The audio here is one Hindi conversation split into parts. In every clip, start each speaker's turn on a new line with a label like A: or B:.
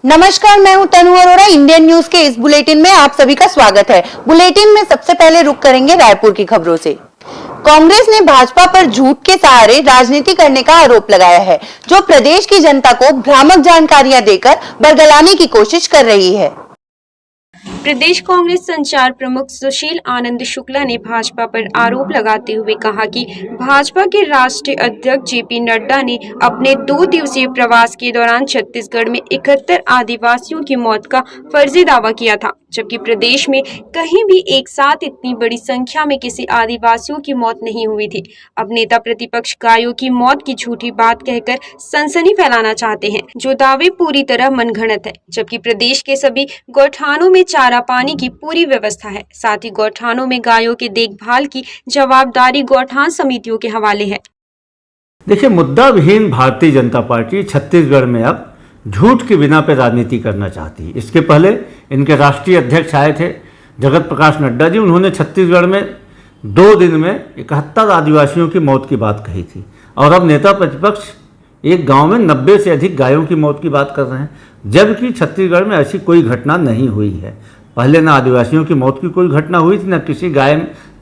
A: नमस्कार, मैं हूं तनु अरोड़ा। इंडियन न्यूज के इस बुलेटिन में आप सभी का स्वागत है। बुलेटिन में सबसे पहले रुक करेंगे रायपुर की खबरों से। कांग्रेस ने भाजपा पर झूठ के सहारे राजनीति करने का आरोप लगाया है, जो प्रदेश की जनता को भ्रामक जानकारियां देकर बरगलाने की कोशिश कर रही है।
B: प्रदेश कांग्रेस संचार प्रमुख सुशील आनंद शुक्ला ने भाजपा पर आरोप लगाते हुए कहा कि भाजपा के राष्ट्रीय अध्यक्ष जेपी नड्डा ने अपने 2 दिवसीय प्रवास के दौरान छत्तीसगढ़ में 71 आदिवासियों की मौत का फर्जी दावा किया था, जबकि प्रदेश में कहीं भी एक साथ इतनी बड़ी संख्या में किसी आदिवासियों की मौत नहीं हुई थी। अब नेता प्रतिपक्ष गायों की मौत की झूठी बात कहकर सनसनी फैलाना चाहते हैं, जो दावे पूरी तरह मनगढ़ंत है। जबकि प्रदेश के सभी गौठानों में चारा पानी की पूरी व्यवस्था है। साथ ही गौठानों में गायों के देखभाल की जवाबदारी गौठान समितियों के हवाले है।
C: देखिए, मुद्दा विहीन भारतीय जनता पार्टी छत्तीसगढ़ में अब झूठ के बिना पे राजनीति करना चाहती है। इसके पहले इनके राष्ट्रीय अध्यक्ष आए थे जगत प्रकाश नड्डा जी। उन्होंने छत्तीसगढ़ में 2 दिन में 71 आदिवासियों की मौत की बात कही थी, और अब नेता प्रतिपक्ष एक गांव में 90 से अधिक गायों की मौत की बात कर रहे हैं, जबकि छत्तीसगढ़ में ऐसी कोई घटना नहीं हुई है। पहले न आदिवासियों की मौत की कोई घटना हुई थी,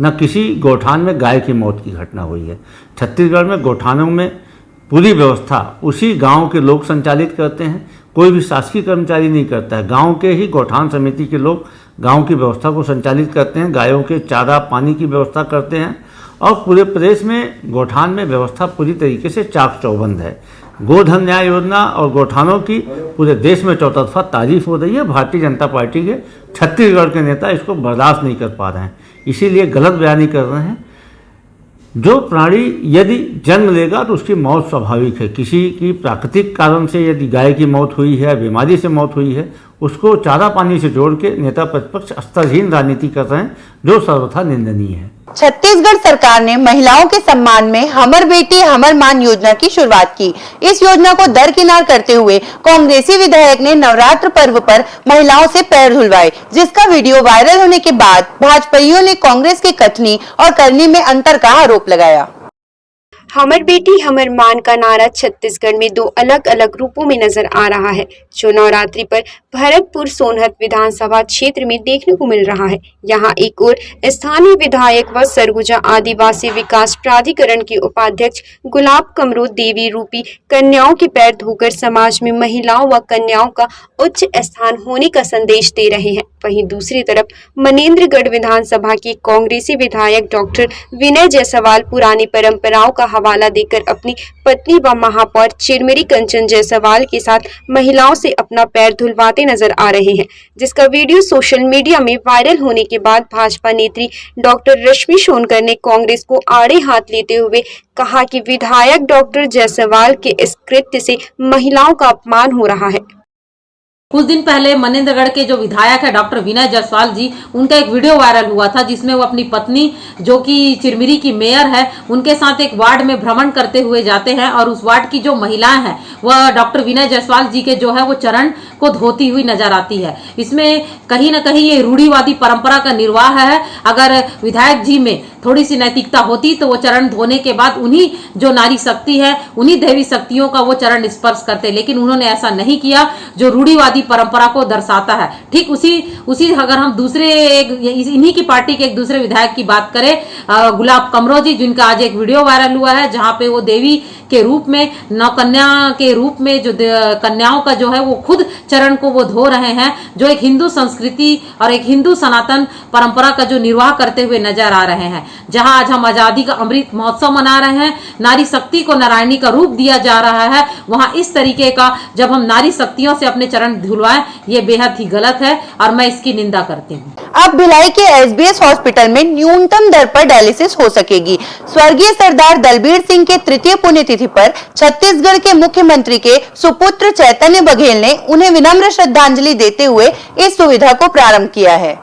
C: न किसी गौठान में गाय की मौत की घटना हुई है। छत्तीसगढ़ में गौठानों में पूरी व्यवस्था उसी गांव के लोग संचालित करते हैं, कोई भी शासकीय कर्मचारी नहीं करता है। गांव के ही गौठान समिति के लोग गांव की व्यवस्था को संचालित करते हैं, गायों के चारा पानी की व्यवस्था करते हैं, और पूरे प्रदेश में गौठान में व्यवस्था पूरी तरीके से चाक चौबंद है। गोधन न्याय योजना और गौठानों की पूरे देश में चौतरफा तारीफ हो रही है। भारतीय जनता पार्टी के छत्तीसगढ़ के नेता इसको बर्दाश्त नहीं कर पा रहे हैं, इसीलिए गलत बयानी कर रहे हैं। जो प्राणी यदि जन्म लेगा तो उसकी मौत स्वाभाविक है। किसी की प्राकृतिक कारण से यदि गाय की मौत हुई है, बीमारी से मौत हुई है, उसको चारा पानी से जोड़ के नेता प्रतिपक्ष स्तरहीन राजनीति कर रहे हैं, जो सर्वथा निंदनीय है।
A: छत्तीसगढ़ सरकार ने महिलाओं के सम्मान में हमर बेटी हमर मान योजना की शुरुआत की। इस योजना को दरकिनार करते हुए कांग्रेसी विधायक ने नवरात्र पर्व पर महिलाओं से पैर धुलवाए, जिसका वीडियो वायरल होने के बाद भाजपाइयों ने कांग्रेस के कथनी और करनी में अंतर का आरोप लगाया।
B: हमर बेटी हमर मान का नारा छत्तीसगढ़ में 2 अलग अलग रूपों में नजर आ रहा है, जो नवरात्रि पर भरतपुर सोनहत विधानसभा क्षेत्र में देखने को मिल रहा है। यहाँ एक और स्थानीय विधायक व सरगुजा आदिवासी विकास प्राधिकरण के उपाध्यक्ष गुलाब कमरो देवी रूपी कन्याओं के पैर धोकर समाज में महिलाओं व कन्याओं का उच्च स्थान होने का संदेश दे रहे हैं। वहीं दूसरी तरफ मनेन्द्रगढ़ विधानसभा के कांग्रेसी विधायक डॉक्टर विनय जायसवाल पुरानी परंपराओं का हवाला देकर अपनी पत्नी व महापौर चिरमिरी कंचन जायसवाल के साथ महिलाओं से अपना पैर धुलवाते नजर आ रहे हैं, जिसका वीडियो सोशल मीडिया में वायरल होने के बाद भाजपा नेत्री डॉक्टर रश्मि सोनकर ने कांग्रेस को आड़े हाथ लेते हुए कहा कि विधायक डॉक्टर जायसवाल के इस कृत्य से महिलाओं का अपमान हो रहा है।
D: कुछ दिन पहले मनेन्द्रगढ़ के जो विधायक है डॉक्टर विनय जायसवाल जी, उनका एक वीडियो वायरल हुआ था, जिसमें वो अपनी पत्नी जो कि चिरमिरी की मेयर है, उनके साथ एक वार्ड में भ्रमण करते हुए जाते हैं, और उस वार्ड की जो महिलाएं हैं वह डॉक्टर विनय जायसवाल जी के जो है वो चरण को धोती हुई नजर आती है। इसमें कहीं ना कहीं ये रूढ़िवादी परंपरा का निर्वाह है। अगर विधायक जी में थोड़ी सी नैतिकता होती तो वो चरण धोने के बाद उन्हीं जो नारी शक्ति है, उन्हीं देवी शक्तियों का वो चरण स्पर्श करते, लेकिन उन्होंने ऐसा नहीं किया, जो रूढ़िवादी परंपरा को दर्शाता है। ठीक उसी अगर हम दूसरे इन्हीं की पार्टी के एक दूसरे विधायक की बात करें, गुलाब कमरो जी, जिनका आज एक वीडियो वायरल हुआ है, जहां पे वो देवी के रूप में, नवकन्या के रूप में जो कन्याओं का जो है वो खुद चरण को वो धो रहे हैं, जो एक हिंदू संस्कृति और एक हिंदू सनातन परंपरा का जो निर्वाह करते हुए नजर आ रहे हैं। जहां आज हम आजादी का अमृत महोत्सव मना रहे हैं, नारी शक्ति को नारायणी का रूप दिया जा रहा है, वहां इस तरीके का जब हम नारी शक्तियों से अपने चरण धुलवाएं, ये बेहद ही गलत है और मैं इसकी निंदा करती हूँ।
A: अब भिलाई के एसबीएस हॉस्पिटल में न्यूनतम दर पर डायलिसिस हो सकेगी। स्वर्गीय सरदार दलबीर सिंह के 3य पुण्यतिथि पर छत्तीसगढ़ के मुख्यमंत्री के सुपुत्र चैतन्य बघेल ने उन्हें विनम्र श्रद्धांजलि देते हुए इस सुविधा को प्रारंभ किया है।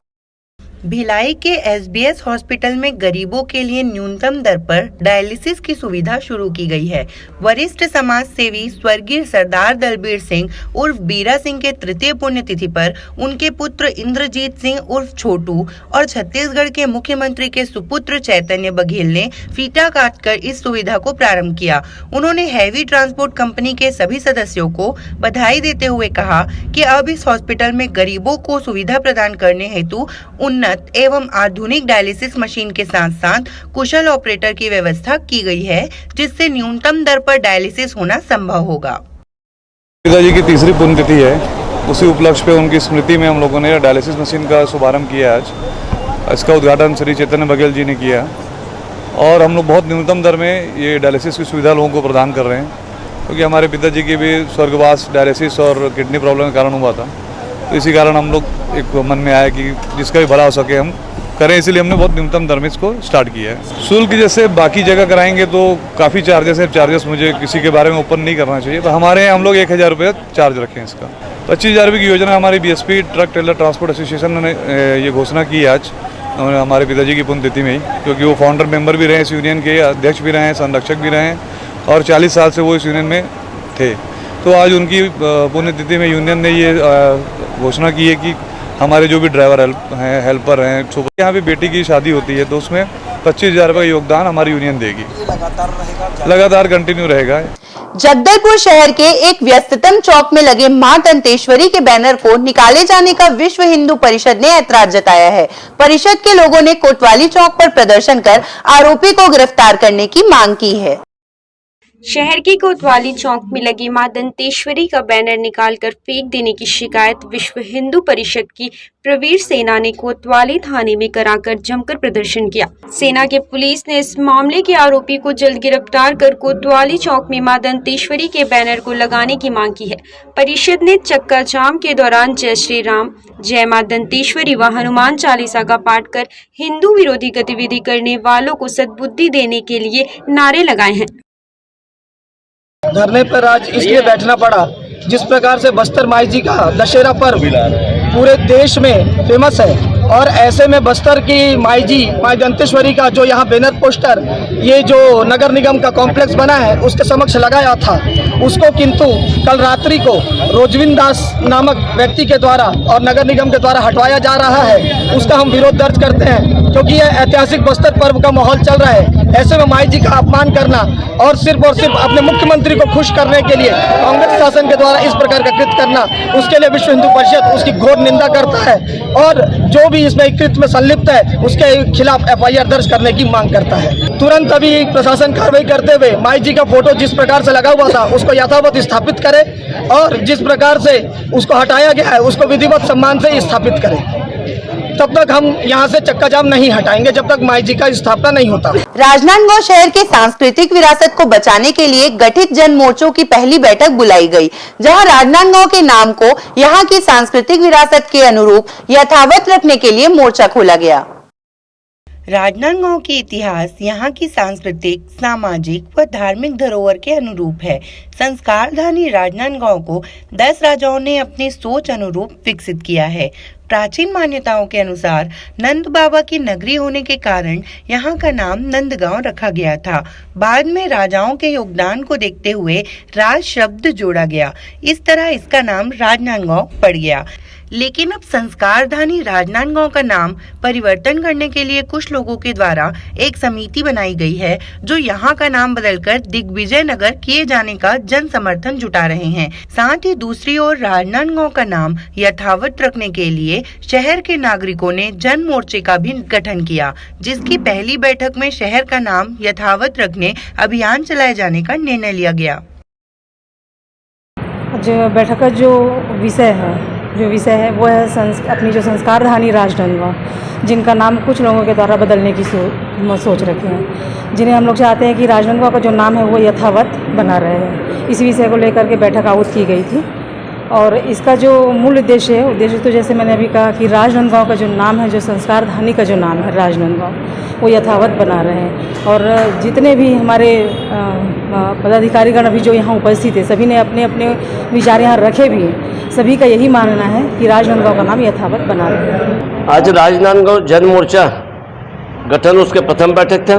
A: भिलाई के SBS हॉस्पिटल में गरीबों के लिए न्यूनतम दर पर डायलिसिस की सुविधा शुरू की गई है। वरिष्ठ समाज सेवी स्वर्गीय सरदार दलबीर सिंह उर्फ बीरा सिंह के तृतीय पुण्यतिथि पर उनके पुत्र इंद्रजीत सिंह उर्फ छोटू और छत्तीसगढ़ के मुख्यमंत्री के सुपुत्र चैतन्य बघेल ने फीता काटकर इस सुविधा को प्रारंभ किया। उन्होंने हैवी ट्रांसपोर्ट कंपनी के सभी सदस्यों को बधाई देते हुए कहा कि अब इस हॉस्पिटल में गरीबों को सुविधा प्रदान करने हेतु उन्नत एवं आधुनिक डायलिसिस मशीन के साथ साथ कुशल ऑपरेटर की व्यवस्था की गई है, जिससे न्यूनतम दर पर डायलिसिस होना संभव होगा।
E: पिताजी की तीसरी पुण्यतिथि है, उसी उपलक्ष्य पे उनकी स्मृति में हम लोगों ने डायलिसिस मशीन का शुभारंभ किया आज। इसका उद्घाटन श्री चैतन्य बघेल जी ने किया और हम लोग बहुत न्यूनतम दर में ये डायलिसिस की सुविधा लोगों को प्रदान कर रहे हैं, क्योंकि हमारे पिताजी की भी स्वर्गवास डायलिसिस और किडनी प्रॉब्लम के कारण हुआ था। तो इसी कारण हम लोग एक मन में आया कि जिसका भी भला हो सके हम करें, इसलिए हमने बहुत न्यूनतम दर में इसको स्टार्ट किया है। शुल्क जैसे बाकी जगह कराएंगे तो काफ़ी चार्जेस है, चार्जेस मुझे किसी के बारे में ओपन नहीं करना चाहिए, तो हमारे यहाँ हम लोग 1000 रुपये चार्ज रखें हैं इसका। 25,000 रुपये की योजना हमारी BSP truck trailer transport association ने ये घोषणा की आज हमारे पिताजी की पुण्यतिथि में ही, क्योंकि वो फाउंडर मेंबर भी रहे इस यूनियन के, अध्यक्ष भी रहे हैं, संरक्षक भी रहे हैं और 40 साल से वो इस यूनियन में थे। तो आज उनकी पुण्यतिथि में यूनियन ने ये घोषणा की है कि हमारे जो भी ड्राइवर हैं, हेल्पर हैं, यहाँ पे बेटी की शादी होती है तो उसमें 25,000 रुपये का योगदान हमारी यूनियन देगी, लगातार कंटिन्यू रहेगा।
A: जगदलपुर शहर के एक व्यस्ततम चौक में लगे मां दंतेश्वरी के बैनर को निकाले जाने का विश्व हिंदू परिषद ने ऐतराज जताया है। परिषद के लोगों ने कोतवाली चौक पर प्रदर्शन कर आरोपी को गिरफ्तार करने की मांग की है।
B: शहर के कोतवाली चौक में लगी मां दंतेश्वरी का बैनर निकालकर फेंक देने की शिकायत विश्व हिंदू परिषद की प्रवीर सेना ने कोतवाली थाने में कराकर जमकर प्रदर्शन किया। सेना के पुलिस ने इस मामले के आरोपी को जल्द गिरफ्तार कर कोतवाली चौक में मां दंतेश्वरी के बैनर को लगाने की मांग की है। परिषद ने चक्का जाम के दौरान जय श्री राम, जय मां दंतेश्वरी व हनुमान चालीसा का पाठ कर हिंदू विरोधी गतिविधि करने वालों को सद्बुद्धि देने के लिए नारे लगाए हैं।
F: धरने पर आज इसलिए बैठना पड़ा, जिस प्रकार से बस्तर माई जी का दशहरा पर्व पूरे देश में फेमस है और ऐसे में बस्तर की माई जी माई दंतेश्वरी का जो यहाँ बैनर पोस्टर ये जो नगर निगम का कॉम्प्लेक्स बना है उसके समक्ष लगाया था, उसको किंतु कल रात्रि को रोजविन दास नामक व्यक्ति के द्वारा और नगर निगम के द्वारा हटवाया जा रहा है। उसका हम विरोध दर्ज करते हैं, क्योंकि यह ऐतिहासिक बस्तर पर्व का माहौल चल रहा है। ऐसे में माई जी का अपमान करना और सिर्फ अपने मुख्यमंत्री को खुश करने के लिए कांग्रेस शासन के द्वारा इस प्रकार का कृत्य करना, उसके लिए विश्व हिंदू परिषद उसकी घोर निंदा करता है और जो भी इसमें कृत्य में संलिप्त है उसके खिलाफ FIR दर्ज करने की मांग करता है। तुरंत अभी प्रशासन कार्रवाई करते हुए माई जी का फोटो जिस प्रकार से लगा हुआ था उसको यथावत स्थापित करे और जिस प्रकार से उसको हटाया गया है उसको विधिवत सम्मान से स्थापित करे। तब तक हम यहाँ से चक्का जाम नहीं हटाएंगे जब तक माई जी का स्थापना नहीं होता।
A: राजनांदगांव शहर के सांस्कृतिक विरासत को बचाने के लिए गठित जन मोर्चों की पहली बैठक बुलाई गई, जहां राजनांदगांव के नाम को यहां की सांस्कृतिक विरासत के अनुरूप यथावत रखने के लिए मोर्चा खोला गया। राजनांदगांव की इतिहास यहाँ की सांस्कृतिक, सामाजिक व धार्मिक धरोहर के अनुरूप है। संस्कारधानी राजनांदगांव को 10 राजाओं ने अपनी सोच अनुरूप विकसित किया है। प्राचीन मान्यताओं के अनुसार नंद बाबा की नगरी होने के कारण यहाँ का नाम नंदगांव रखा गया था। बाद में राजाओं के योगदान को देखते हुए राज शब्द जोड़ा गया, इस तरह इसका नाम राजनांदगांव पड़ गया। लेकिन अब संस्कारधानी राजनांदगांव का नाम परिवर्तन करने के लिए कुछ लोगों के द्वारा एक समिति बनाई गई है, जो यहाँ का नाम बदलकर दिग्विजय नगर किए जाने का जन समर्थन जुटा रहे हैं। साथ ही दूसरी ओर राजनांदगांव का नाम यथावत रखने के लिए शहर के नागरिकों ने जन मोर्चे का भी गठन किया, जिसकी पहली बैठक में शहर का नाम यथावत रखने अभियान चलाए जाने का निर्णय लिया गया।
G: जो बैठक का जो विषय है वो है अपनी जो संस्कारधानी राजनांदगांव, जिनका नाम कुछ लोगों के द्वारा बदलने की सोच रखे हैं, जिन्हें हम लोग चाहते हैं कि राजनांदगांव का जो नाम है वो यथावत बना रहे। इसी विषय को लेकर के बैठक आहूत की गई थी और इसका जो मूल उद्देश्य तो जैसे मैंने अभी कहा कि राजनांदगांव का जो नाम है, जो संस्कार धानी का जो नाम है राजनांदगांव, वो यथावत बना रहे। और जितने भी हमारे पदाधिकारीगण अभी जो यहाँ उपस्थित है, सभी ने अपने अपने विचार यहाँ रखे भी हैं। सभी का यही मानना है कि राजनांदगांव का नाम यथावत बना रहे।
H: आज राजनांदगांव जन मोर्चा गठन उसके प्रथम बैठक था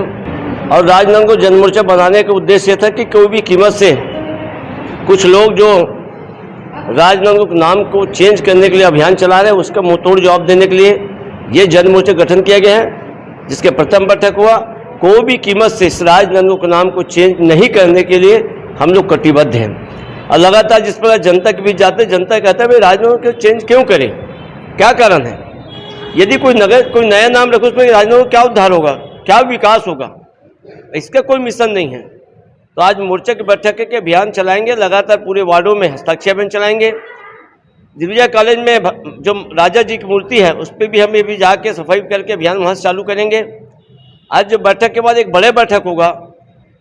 H: और राजनांदगांव जन मोर्चा बनाने का उद्देश्य यह था कि कोई भी कीमत से कुछ लोग जो राजनांदगांव के नाम को चेंज करने के लिए अभियान चला रहे हैं, उसका मुंहतोड़ जवाब देने के लिए ये जन मोर्चा गठन किया गया है, जिसके प्रथम बैठक हुआ। कोई भी कीमत से इस राजनांदगांव के नाम को चेंज नहीं करने के लिए हम लोग कटिबद्ध हैं। और लगातार जिस प्रकार जनता के बीच जाते, जनता कहता है भाई राजनांदगांव को चेंज क्यों करें, क्या कारण है? यदि कोई नया नाम रखो, उसमें राजनांदगांव क्या उद्धार होगा, क्या विकास होगा? इसका कोई मिशन नहीं है। तो आज मोर्चा की बैठक के अभियान चलाएंगे, लगातार पूरे वार्डों में हस्ताक्षर अभियान चलाएंगे। दिग्विजय कॉलेज में जो राजा जी की मूर्ति है, उस पर भी हम ये भी जाके सफाई करके अभियान वहाँ से चालू करेंगे। आज जो बैठक के बाद एक बड़े बैठक होगा,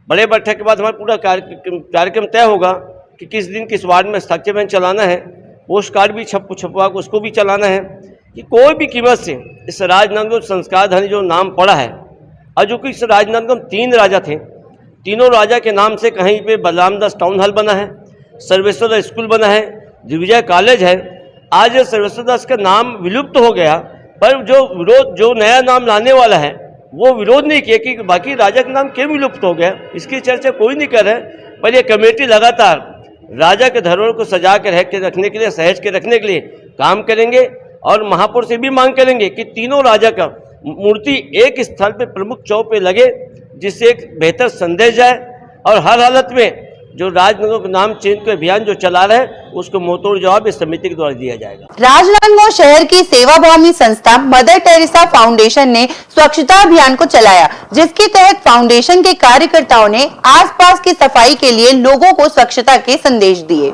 H: बड़े बैठक के बाद हमारा पूरा कार्यक्रम तय होगा कि किस दिन किस वार्ड में हस्ताक्षर अभियान चलाना है। पोस्ट कार्ड भी छपवा के उसको भी चलाना है कि कोई भी कीमत से इस राजनांदगांव संस्कार धानी जो नाम पड़ा है, और जो कि इस राजनांदगांव 3 राजा थे, तीनों राजा के नाम से कहीं पे बलरामदास टाउन हॉल बना है, सर्वेश्वर स्कूल बना है, दिग्विजय कॉलेज है। आज सर्वेश्वर दास का नाम विलुप्त हो गया, पर जो नया नाम लाने वाला है वो विरोध नहीं किया कि बाकी राजा का नाम क्यों विलुप्त हो गया, इसकी चर्चा कोई नहीं कर रहा है। पर ये कमेटी लगातार राजा के धरोहर को सजा के रखने के लिए, सहेज के रखने के लिए काम करेंगे। और महापौर से भी मांग करेंगे कि तीनों राजा का मूर्ति एक स्थल पे प्रमुख चौक पे लगे, जिससे एक बेहतर संदेश जाए। और हर हालत में जो राजनांदगांव के नाम चेंज का अभियान जो चला रहे हैं, उसको मुंहतोड़ जवाब इस समिति के द्वारा दिया जाएगा।
A: राजनांदगांव शहर की सेवाभावी संस्था मदर टेरेसा फाउंडेशन ने स्वच्छता अभियान को चलाया, जिसके तहत फाउंडेशन के कार्यकर्ताओं ने आसपास की सफाई के लिए लोगों को स्वच्छता के संदेश दिए।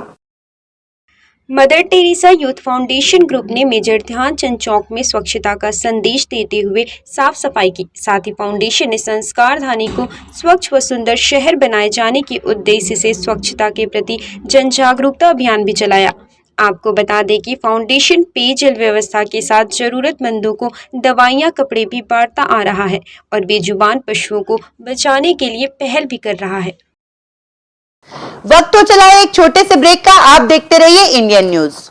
B: Mother Teresa youth foundation group ने मेजर ध्यानचंद चौक में स्वच्छता का संदेश देते हुए साफ सफाई की। साथ ही फाउंडेशन ने संस्कार धानी को स्वच्छ व सुंदर शहर बनाए जाने के उद्देश्य से स्वच्छता के प्रति जन जागरूकता अभियान भी चलाया। आपको बता दें कि फाउंडेशन पेयजल व्यवस्था के साथ जरूरतमंदों को दवाइयां, कपड़े भी बांटता आ रहा है और बेजुबान पशुओं को बचाने के लिए पहल भी कर रहा है।
A: वक्त तो चला है एक छोटे से ब्रेक का, आप देखते रहिए इंडियन न्यूज।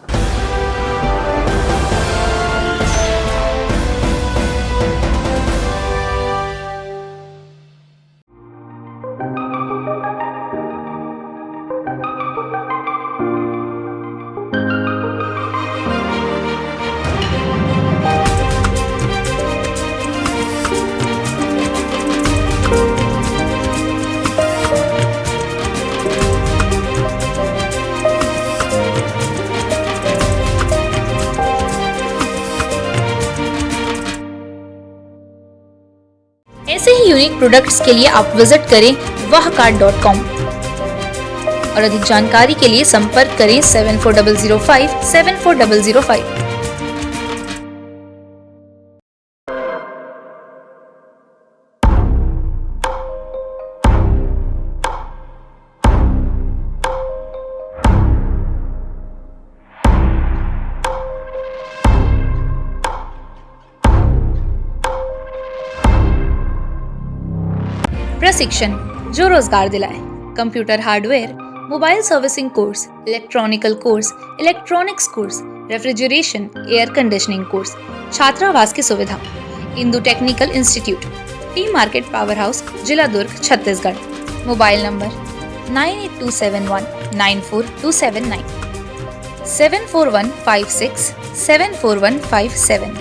I: ऐसे ही यूनिक प्रोडक्ट्स के लिए आप विजिट करें wahcart.com और अधिक जानकारी के लिए संपर्क करें 7400574005। प्रशिक्षण जो रोजगार दिलाए। Computer hardware, mobile servicing course, electronical course, electronics course, refrigeration, air conditioning course, छात्रावास की सुविधा। Indu technical institute, T market power house, जिला दुर्ग, छत्तीसगढ़। Mobile number 9827194279, 7415674157।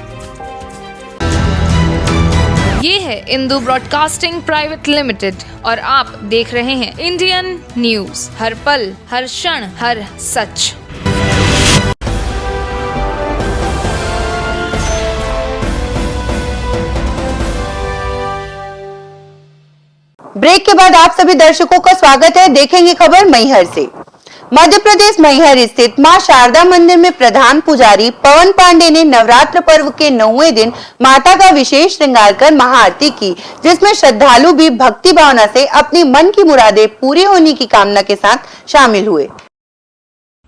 J: ये है इंदु ब्रॉडकास्टिंग प्राइवेट लिमिटेड और आप देख रहे हैं इंडियन न्यूज, हर पल, हर क्षण, हर सच।
A: ब्रेक के बाद आप सभी दर्शकों का स्वागत है। देखेंगे खबर मैहर से। मध्य प्रदेश मैहर स्थित मां शारदा मंदिर में प्रधान पुजारी पवन पांडे ने नवरात्र पर्व के 9वें दिन माता का विशेष श्रृंगार कर महाआरती की, जिसमें श्रद्धालु भी भक्ति भावना से अपनी मन की मुरादें पूरी होने की कामना के साथ शामिल हुए।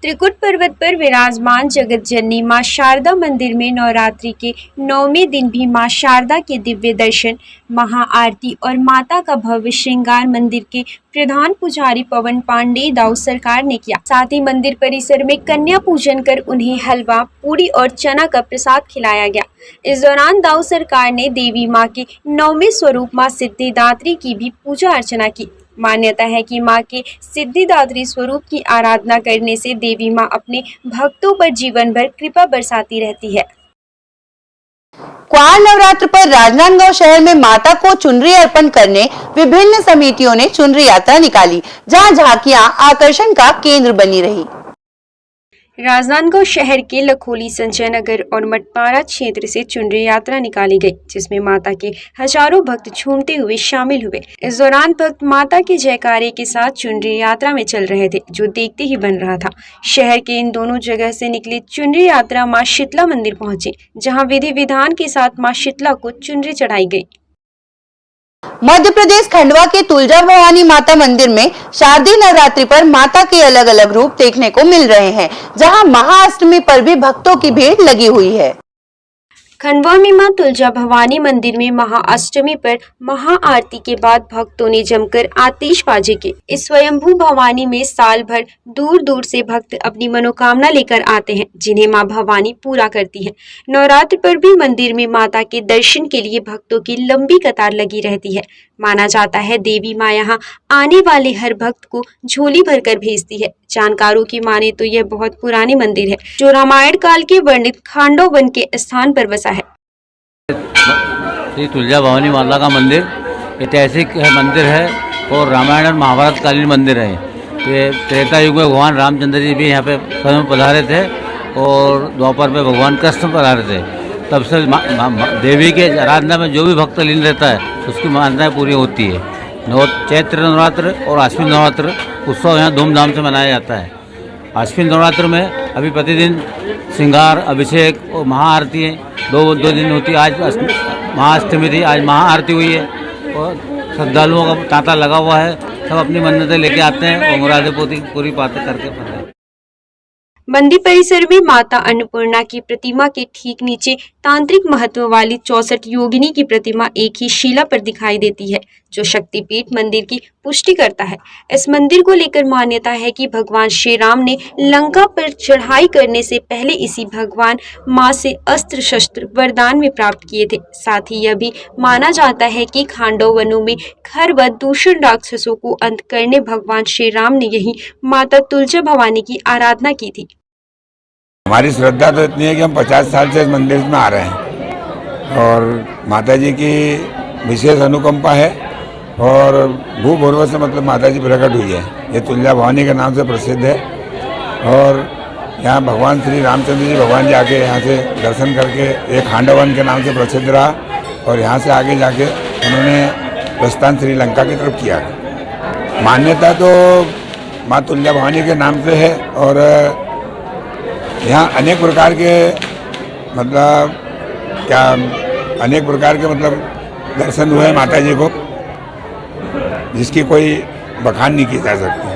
B: त्रिकुट पर्वत पर विराजमान जगत जननी मां शारदा मंदिर में नवरात्रि के 9वें दिन भी मां शारदा के दिव्य दर्शन, महाआरती और माता का भव्य श्रृंगार मंदिर के प्रधान पुजारी पवन पांडे दाऊ सरकार ने किया। साथ ही मंदिर परिसर में कन्या पूजन कर उन्हें हलवा, पूरी और चना का प्रसाद खिलाया गया। इस दौरान दाऊ सरकार ने देवी मां के 9वें स्वरूप मां सिद्धिदात्री की भी पूजा अर्चना की। मान्यता है कि मां के सिद्धिदात्री स्वरूप की आराधना करने से देवी मां अपने भक्तों पर जीवन भर कृपा बरसाती रहती है।
A: क्वार नवरात्र पर राजनांदगांव शहर में माता को चुनरी अर्पण करने विभिन्न समितियों ने चुनरी यात्रा निकाली, जहां झांकियां आकर्षण का केंद्र बनी रही।
B: राजनांदगांव शहर के लखोली, संजय नगर और मटपारा क्षेत्र से चुनरी यात्रा निकाली गई, जिसमें माता के हजारों भक्त झूमते हुए शामिल हुए। इस दौरान भक्त माता के जयकारे के साथ चुनरी यात्रा में चल रहे थे, जो देखते ही बन रहा था। शहर के इन दोनों जगह से निकली चुनरी यात्रा मां शीतला मंदिर पहुंची, जहां विधि विधान के साथ मां शीतला को चुनरी चढ़ाई गई।
A: मध्य प्रदेश खंडवा के तुलजा भवानी माता मंदिर में शारदीय नवरात्रि पर माता के अलग अलग रूप देखने को मिल रहे हैं, जहां महाअष्टमी पर भी भक्तों की भीड़ लगी हुई है।
B: खंडवा में मां तुलजा भवानी मंदिर में महाअष्टमी पर महाआरती के बाद भक्तों ने जमकर आतिशबाजी की। इस स्वयंभू भवानी में साल भर दूर दूर से भक्त अपनी मनोकामना लेकर आते हैं, जिन्हें मां भवानी पूरा करती है। नवरात्र पर भी मंदिर में माता के दर्शन के लिए भक्तों की लंबी कतार लगी रहती है। माना जाता है देवी मां यहाँ आने वाले हर भक्त को झोली भरकर भेजती है। जानकारों की माने तो यह बहुत पुरानी मंदिर है, जो रामायण काल के वर्णित खांडव वन के स्थान पर बसा है।
K: श्री तुलजा भवानी माता का मंदिर ऐतिहासिक मंदिर है और रामायण और महाभारत कालीन मंदिर है। ये त्रेता युग में भगवान रामचंद्र जी भी यहाँ पे स्वयं पधारे थे और द्वापर में भगवान कृष्ण पधारे थे। तब से देवी के आराधना में जो भी भक्त लीन रहता है उसकी मान्यताएँ पूरी होती है। चैत्र नवरात्र और आश्विन नवरात्र उत्सव यहाँ धूमधाम से मनाया जाता है। आश्विन नवरात्र में अभी प्रतिदिन श्रृंगार, अभिषेक और महाआरती है, दो दिन होती है। आज महाअष्टमी थी, आज महाआरती हुई है और श्रद्धालुओं का तांता लगा हुआ है। सब अपनी मन्नतें लेके आते हैं और मुरादें पूरी बातें करके।
B: मंदिर परिसर में माता अन्नपूर्णा की प्रतिमा के ठीक नीचे तांत्रिक महत्व वाली 64 योगिनी की प्रतिमा एक ही शिला पर दिखाई देती है, जो शक्तिपीठ मंदिर की पुष्टि करता है। इस मंदिर को लेकर मान्यता है कि भगवान श्री राम ने लंका पर चढ़ाई करने से पहले इसी भगवान मां से अस्त्र शस्त्र वरदान में प्राप्त किए थे। साथ ही यह भी माना जाता है कि खांडव वनों में खर व दूषण राक्षसों को अंत करने भगवान श्री राम ने यही माता तुलजा भवानी की आराधना की थी।
L: हमारी श्रद्धा तो इतनी है कि हम 50 साल से इस मंदिर में आ रहे हैं और माता जी की विशेष अनुकंपा है और भूभूर्व से मतलब माता जी प्रकट हुई है। ये तुलजा भवानी के नाम से प्रसिद्ध है और यहाँ भगवान श्री रामचंद्र जी भगवान जी आके यहाँ से दर्शन करके एक खांडवन के नाम से प्रसिद्ध रहा और यहाँ से आगे जाके उन्होंने प्रस्थान श्रीलंका की तरफ किया। मान्यता तो माँ तुलजा भवानी के नाम से है और यहाँ अनेक प्रकार के दर्शन हुए माता जी को, जिसकी कोई बखान नहीं की जा सकती।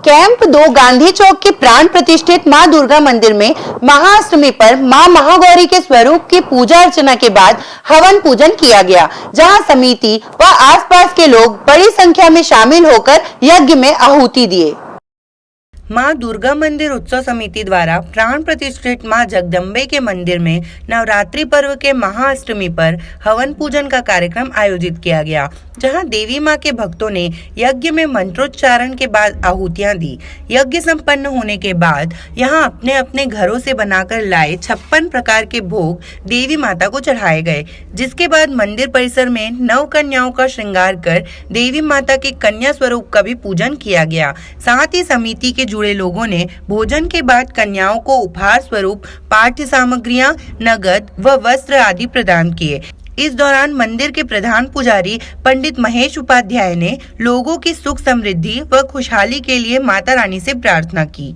A: कैंप 2 गांधी चौक के प्राण प्रतिष्ठित मां दुर्गा मंदिर में महाअष्टमी पर मां महागौरी के स्वरूप की पूजा अर्चना के बाद हवन पूजन किया गया, जहां समिति व आसपास के लोग बड़ी संख्या में शामिल होकर यज्ञ में आहुति दिए। मां दुर्गा मंदिर उत्सव समिति द्वारा प्राण प्रतिष्ठित मां जगदम्बे के मंदिर में नवरात्रि पर्व के महाअष्टमी पर हवन पूजन का कार्यक्रम आयोजित किया गया, जहां देवी मां के भक्तों ने यज्ञ में मंत्रोच्चारण के बाद आहुतियां दी। यज्ञ संपन्न होने के बाद यहां अपने अपने घरों से बनाकर लाए 56 प्रकार के भोग देवी माता को चढ़ाए गए, जिसके बाद मंदिर परिसर में 9 कन्याओं का श्रृंगार कर देवी माता के कन्या स्वरूप का भी पूजन किया गया। साथ ही समिति के जुड़े लोगों ने भोजन के बाद कन्याओं को उपहार स्वरूप पाठ्य सामग्रियां, नगद व वस्त्र आदि प्रदान किए। इस दौरान मंदिर के प्रधान पुजारी पंडित महेश उपाध्याय ने लोगों की सुख समृद्धि व खुशहाली के लिए माता रानी से प्रार्थना की।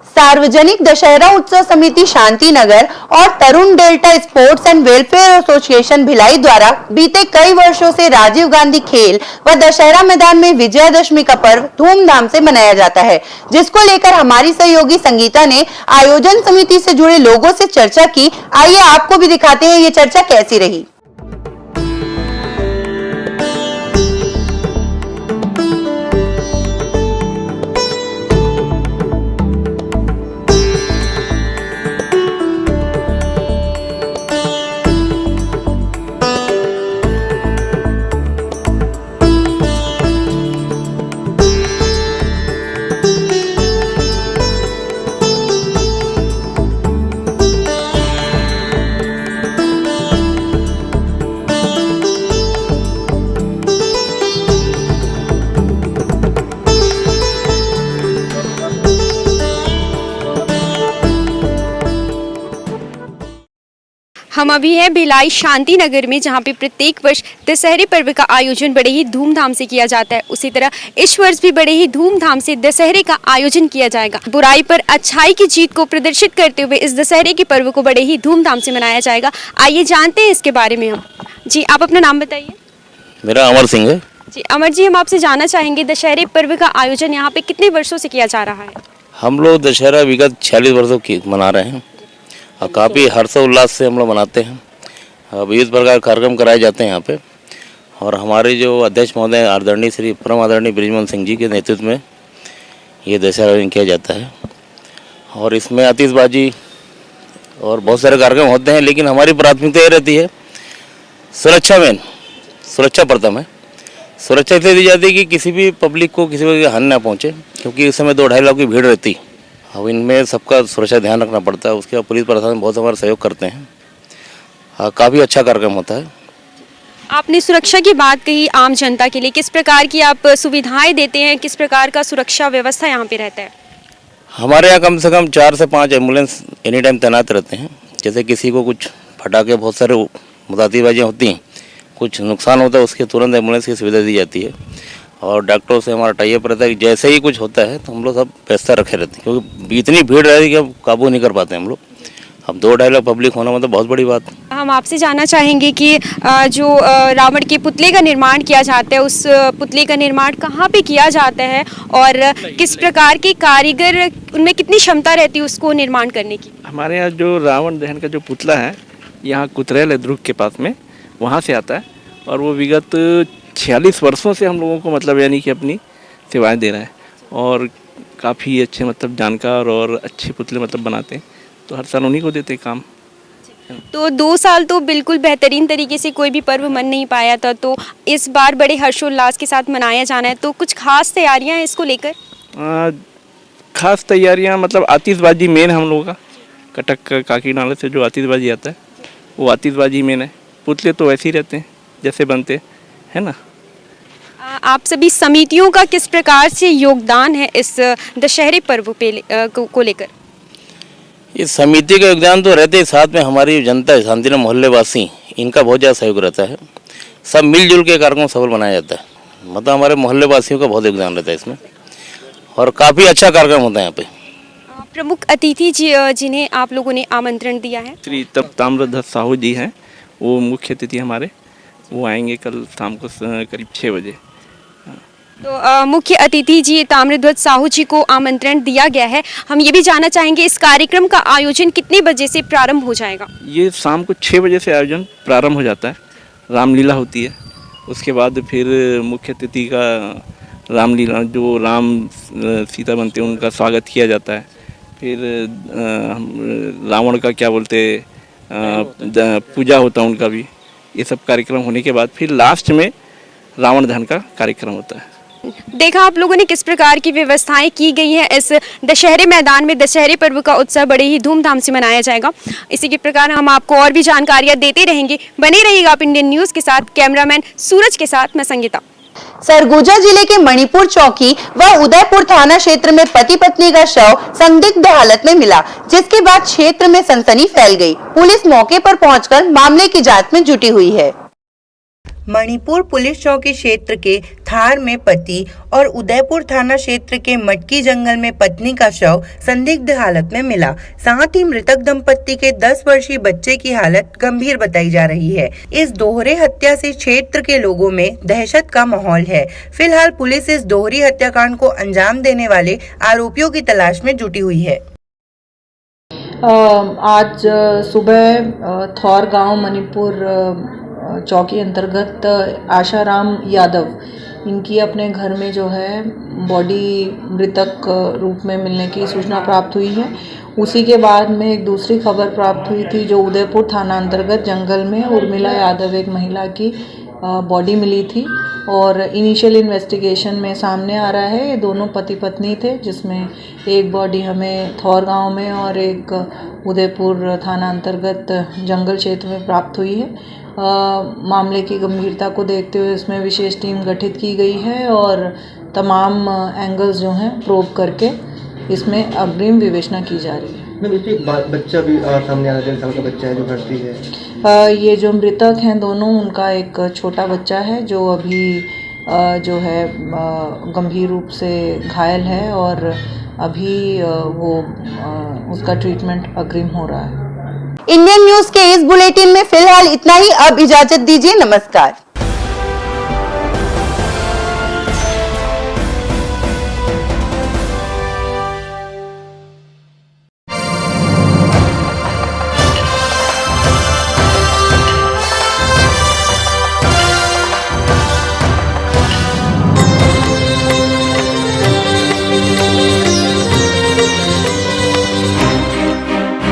A: सार्वजनिक दशहरा उत्सव समिति शांति नगर और Tarun delta sports and welfare association Bhilai द्वारा बीते कई वर्षों से राजीव गांधी खेल व दशहरा मैदान में विजयादशमी का पर्व धूमधाम से मनाया जाता है, जिसको लेकर हमारी सहयोगी संगीता ने आयोजन समिति से जुड़े लोगों से चर्चा की। आइए आपको भी दिखाते हैं ये चर्चा कैसी रही।
B: हम अभी हैं भिलाई शांति नगर में, जहाँ पे प्रत्येक वर्ष दशहरे पर्व का आयोजन बड़े ही धूमधाम से किया जाता है। उसी तरह इस वर्ष भी बड़े ही धूमधाम से दशहरे का आयोजन किया जाएगा। बुराई पर अच्छाई की जीत को प्रदर्शित करते हुए इस दशहरे के पर्व को बड़े ही धूमधाम से मनाया जाएगा। आइए जानते हैं इसके बारे में हम। जी, आप अपना नाम बताइए।
H: मेरा अमर सिंह है।
B: जी अमर जी, हम आपसे जानना चाहेंगे दशहरे पर्व का आयोजन यहाँ पे कितने वर्षों से किया जा रहा है?
H: हम लोग दशहरा विगत 46 वर्षों की मना रहे हैं और काफ़ी हर्षोल्लास से हम लोग मनाते हैं। विविध प्रकार कार्यक्रम कराए जाते हैं यहाँ पे, और हमारे जो अध्यक्ष महोदय आदरणीय श्री परम आदरणीय बृजमोहन सिंह जी के नेतृत्व में ये दशहरा आयोजन किया जाता है। और इसमें आतिशबाजी और बहुत सारे कार्यक्रम होते हैं, लेकिन हमारी प्राथमिकता ये रहती है सुरक्षा मेन, सुरक्षा प्रथम है। सुरक्षा इसलिए दी जाती है कि किसी भी पब्लिक को किसी प्रकार की हानि ना पहुँचे, क्योंकि इस समय 2-2.5 लाख की भीड़ रहती है। अब इनमें सबका सुरक्षा ध्यान रखना पड़ता है। उसके बाद पुलिस प्रशासन बहुत हमारा सहयोग करते हैं। काफ़ी अच्छा कार्यक्रम होता है।
B: आपने सुरक्षा की बात कही, आम जनता के लिए किस प्रकार की आप सुविधाएं देते हैं, किस प्रकार का सुरक्षा व्यवस्था यहाँ पे रहता है?
H: हमारे यहाँ कम से कम 4 से 5 एम्बुलेंस एनी टाइम तैनात रहते हैं। जैसे किसी को कुछ फटाके, बहुत सारे मुतातिबाजियाँ होती हैं, कुछ नुकसान होता है, उसके तुरंत एम्बुलेंस की सुविधा दी जाती है। और डॉक्टरों से हमारा टाइप रहता है कि जैसे ही कुछ होता है तो हम लोग सब व्यवस्था रखे रहते हैं, क्योंकि इतनी भीड़ रहती है कि अब काबू नहीं कर पाते हम लोग। अब 2-2.5 लाख पब्लिक होना मतलब बहुत बड़ी बात है।
B: हम आपसे जानना चाहेंगे कि जो रावण के पुतले का निर्माण किया जाता है, उस पुतले का निर्माण कहाँ पे किया जाता है और किस प्रकार के कारीगर, उनमें कितनी क्षमता रहती है उसको निर्माण करने की?
M: हमारे यहाँ जो रावण दहन का जो पुतला है, यहाँ कुतरेल है दुर्ग के पास में, वहाँ से आता है। और वो विगत 46 वर्षों से हम लोगों को मतलब यानी कि अपनी सेवाएं दे रहे हैं, और काफ़ी अच्छे मतलब जानकार और अच्छे पुतले मतलब बनाते हैं। तो हर साल उन्हीं को देते काम।
B: तो 2 साल तो बिल्कुल बेहतरीन तरीके से कोई भी पर्व मन नहीं पाया था, तो इस बार बड़े हर्षोल्लास के साथ मनाया जाना है, तो कुछ खास तैयारियां हैं इसको लेकर?
M: खास तैयारियां मतलब आतिशबाजी मेन है हम लोगों का। कटक काकी नाले से जो आतिशबाजी आता है वो आतिशबाजी मेन है। पुतले तो वैसे ही रहते हैं जैसे बनते है ना।
B: आप सभी समितियों का किस प्रकार से योगदान है इस दशहरे पर्व को लेकर?
H: इस समिति का योगदान तो रहते ही, साथ में हमारी जनता, शांतिनगर मोहल्ले वासी, इनका बहुत ज़्यादा सहयोग रहता है। सब मिलजुल के कार्यक्रम सफल बनाया जाता है। मतलब हमारे मोहल्ले वासियों का बहुत योगदान रहता है इसमें, और काफ़ी अच्छा कार्यक्रम होता है यहाँ पे।
B: प्रमुख अतिथि जिन्हें आप लोगों ने आमंत्रण दिया है?
M: श्री ताम्रध्वज साहू जी हैं, वो मुख्य अतिथि हमारे। वो आएंगे कल शाम को करीब 6 बजे।
B: तो मुख्य अतिथि जी ताम्रध्वज साहू जी को आमंत्रण दिया गया है। हम ये भी जानना चाहेंगे इस कार्यक्रम का आयोजन कितने बजे से प्रारंभ हो जाएगा?
M: ये शाम को 6 बजे से आयोजन प्रारंभ हो जाता है। रामलीला होती है, उसके बाद फिर मुख्य अतिथि का रामलीला, जो राम सीता बनते हैं उनका स्वागत किया जाता है। फिर रावण का क्या बोलते पूजा होता है उनका भी। ये सब कार्यक्रम होने के बाद फिर लास्ट में रावण दहन का कार्यक्रम होता है।
B: देखा आप लोगों ने किस प्रकार की व्यवस्थाएं की गई हैं। इस दशहरे मैदान में दशहरे पर्व का उत्सव बड़े ही धूमधाम से मनाया जाएगा। इसी के प्रकार हम आपको और भी जानकारियां देते रहेंगे। बने रहिएगा आप इंडियन न्यूज के साथ। कैमरामैन सूरज के साथ मैं संगीता।
A: सरगुजा जिले के मणिपुर चौकी व उदयपुर थाना क्षेत्र में पति पत्नी का शव संदिग्ध हालत में मिला, जिसके बाद क्षेत्र में सनसनी फैल गई। पुलिस मौके पर पहुंचकर मामले की जांच में जुटी हुई है। मणिपुर पुलिस चौकी क्षेत्र के थार में पति और उदयपुर थाना क्षेत्र के मटकी जंगल में पत्नी का शव संदिग्ध हालत में मिला। साथ ही मृतक दंपत्ति के 10 वर्षीय बच्चे की हालत गंभीर बताई जा रही है। इस दोहरे हत्या से क्षेत्र के लोगों में दहशत का माहौल है। फिलहाल पुलिस इस दोहरी हत्याकांड को अंजाम देने वाले आरोपियों की तलाश में जुटी हुई है।
G: आज सुबह थौर गांव मणिपुर चौकी अंतर्गत आशाराम यादव इनकी अपने घर में जो है बॉडी मृतक रूप में मिलने की सूचना प्राप्त हुई है। उसी के बाद में एक दूसरी खबर प्राप्त हुई थी जो उदयपुर थाना अंतर्गत जंगल में उर्मिला यादव एक महिला की बॉडी मिली थी और इनिशियल इन्वेस्टिगेशन में सामने आ रहा है ये दोनों पति पत्नी थे, जिसमें एक बॉडी हमें थौर गांव में और एक उदयपुर थाना अंतर्गत जंगल क्षेत्र में प्राप्त हुई है। मामले की गंभीरता को देखते हुए इसमें विशेष टीम गठित की गई है और तमाम एंगल्स जो हैं प्रोब करके इसमें अग्रिम विवेचना की जा रही है।
F: बच्चा भी सामने आ रहा है, 1.5 साल का बच्चा है जो भर्ती है।
G: ये जो मृतक हैं दोनों, उनका एक छोटा बच्चा है जो अभी जो है गंभीर रूप से घायल है और अभी वो उसका ट्रीटमेंट अग्रिम हो रहा है।
A: इंडियन न्यूज के इस बुलेटिन में फिलहाल इतना ही। अब इजाजत दीजिए, नमस्कार।